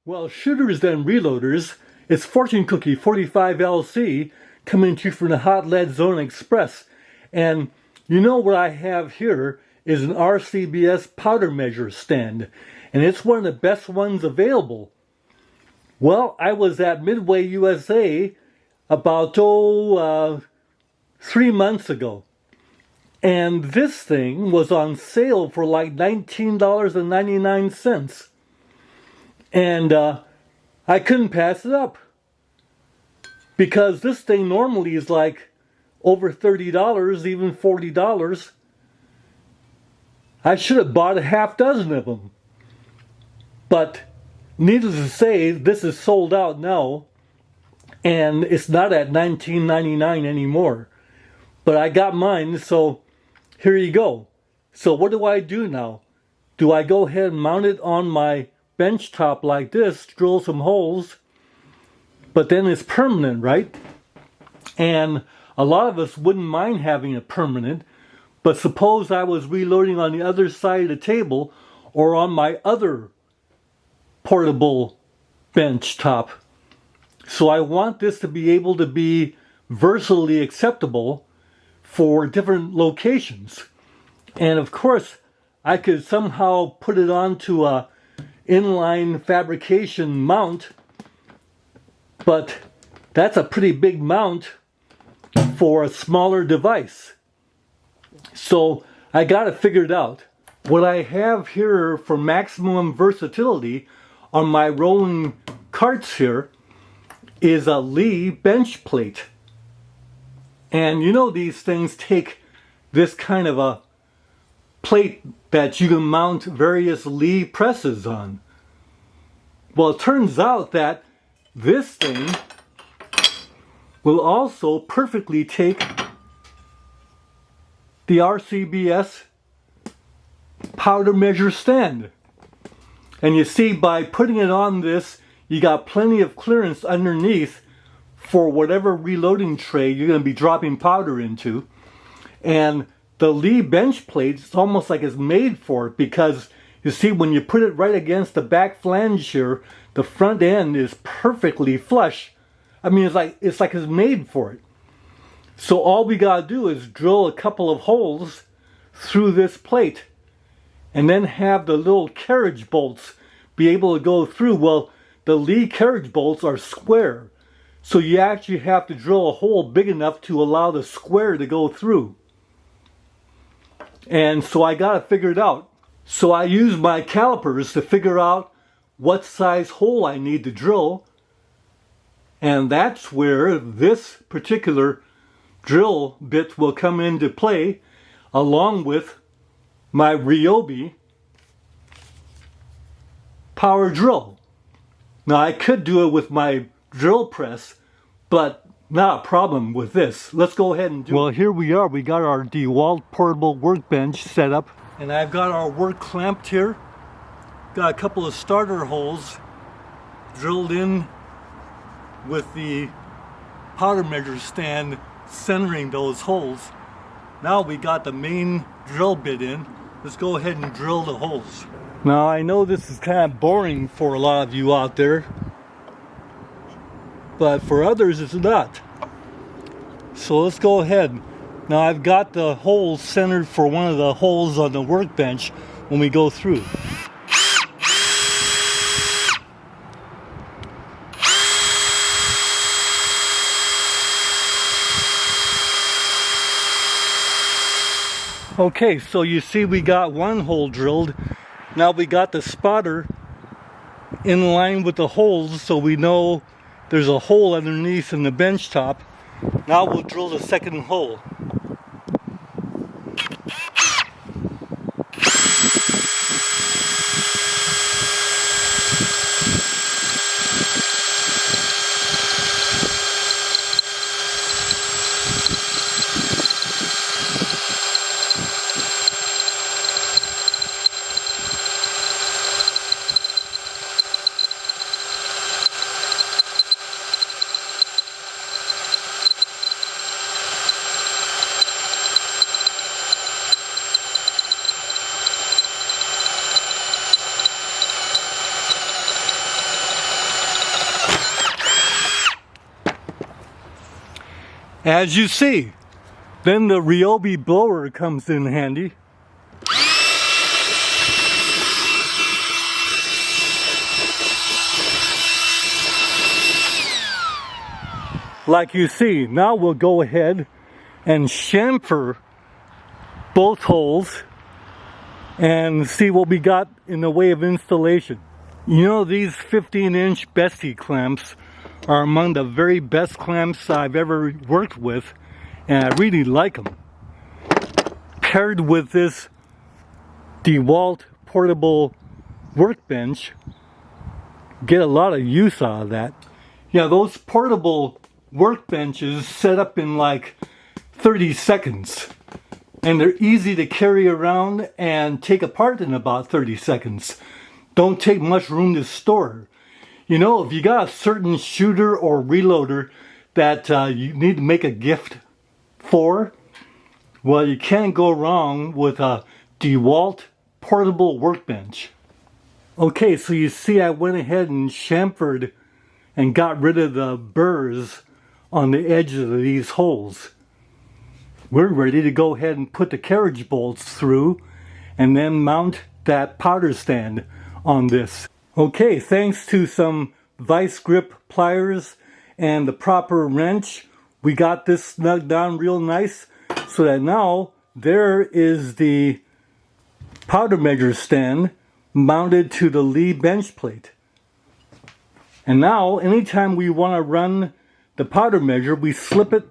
Well, shooters and reloaders, it's Fortune Cookie 45LC coming to you from the Hot Lead Zone Express. And you know what I have here is an RCBS powder measure stand. And it's one of the best ones available. Well, I was at Midway USA about 3 months ago. And this thing was on sale for like $19.99. And I couldn't pass it up. Because this thing normally is like over $30, even $40. I should have bought a half dozen of them. But needless to say, this is sold out now. And it's not at $19.99 anymore. But I got mine, so here you go. So what do I do now? Do I go ahead and mount it on my bench top like this, drill some holes, but then it's permanent, right? And a lot of us wouldn't mind having it permanent, but suppose I was reloading on the other side of the table or on my other portable bench top. So I want this to be able to be versatility acceptable for different locations. And of course, I could somehow put it onto a inline fabrication mount, but that's a pretty big mount for a smaller device. So I got it figured out. What I have here for maximum versatility on my rolling carts here is a Lee bench plate. And you know these things take this kind of a plate that you can mount various Lee presses on. Well, it turns out that this thing will also perfectly take the RCBS powder measure stand. And you see, by putting it on this, you got plenty of clearance underneath for whatever reloading tray you're going to be dropping powder into. And the Lee bench plate, it's almost like it's made for it, because you see, when you put it right against the back flange here, the front end is perfectly flush. I mean, it's like it's made for it. So all we gotta do is drill a couple of holes through this plate and then have the little carriage bolts be able to go through. Well, the Lee carriage bolts are square, so you actually have to drill a hole big enough to allow the square to go through. And so I got it figured out. So I use my calipers to figure out what size hole I need to drill. And that's where this particular drill bit will come into play, along with my Ryobi power drill. Now I could do it with my drill press, but not a problem with this. Let's go ahead and do it. Well, here we are. We got our DeWalt portable workbench set up. And I've got our work clamped here. Got a couple of starter holes drilled in with the powder measure stand centering those holes. Now we got the main drill bit in. Let's go ahead and drill the holes. Now I know this is kind of boring for a lot of you out there, but for others it's not. So let's go ahead. Now I've got the holes centered for one of the holes on the workbench when we go through. Okay, so you see we got one hole drilled. Now we got the spotter in line with the holes, so we know there's a hole underneath in the bench top. Now we'll drill the second hole. As you see, then the Ryobi blower comes in handy. Like you see, now we'll go ahead and chamfer both holes and see what we got in the way of installation. You know, these 15-inch Bestie clamps are among the very best clamps I've ever worked with, and I really like them. Paired with this DeWalt portable workbench, get a lot of use out of that. Yeah, those portable workbenches set up in like 30 seconds. And they're easy to carry around and take apart in about 30 seconds. Don't take much room to store. You know, if you got a certain shooter or reloader that you need to make a gift for, well, you can't go wrong with a DeWalt portable workbench. Okay, so you see I went ahead and chamfered and got rid of the burrs on the edges of these holes. We're ready to go ahead and put the carriage bolts through and then mount that powder stand on this. Okay, thanks to some vice grip pliers and the proper wrench, we got this snug down real nice, so that now there is the powder measure stand mounted to the lee bench plate. And now anytime we want to run the powder measure, we slip it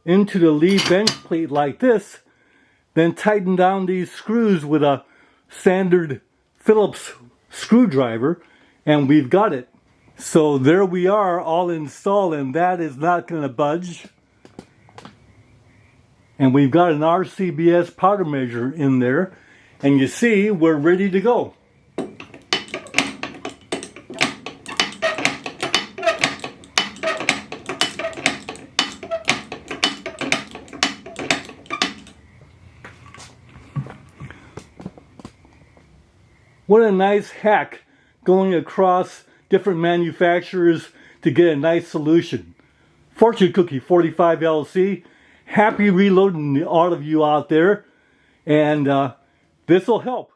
into the lee bench plate like this, then tighten down these screws with a standard Phillips screwdriver, and we've got it. So there we are, all installed, and that is not going to budge. And we've got an RCBS powder measure in there, and you see we're ready to go. What a nice hack, going across different manufacturers to get a nice solution. Fortune Cookie 45LC, happy reloading all of you out there, and this will help.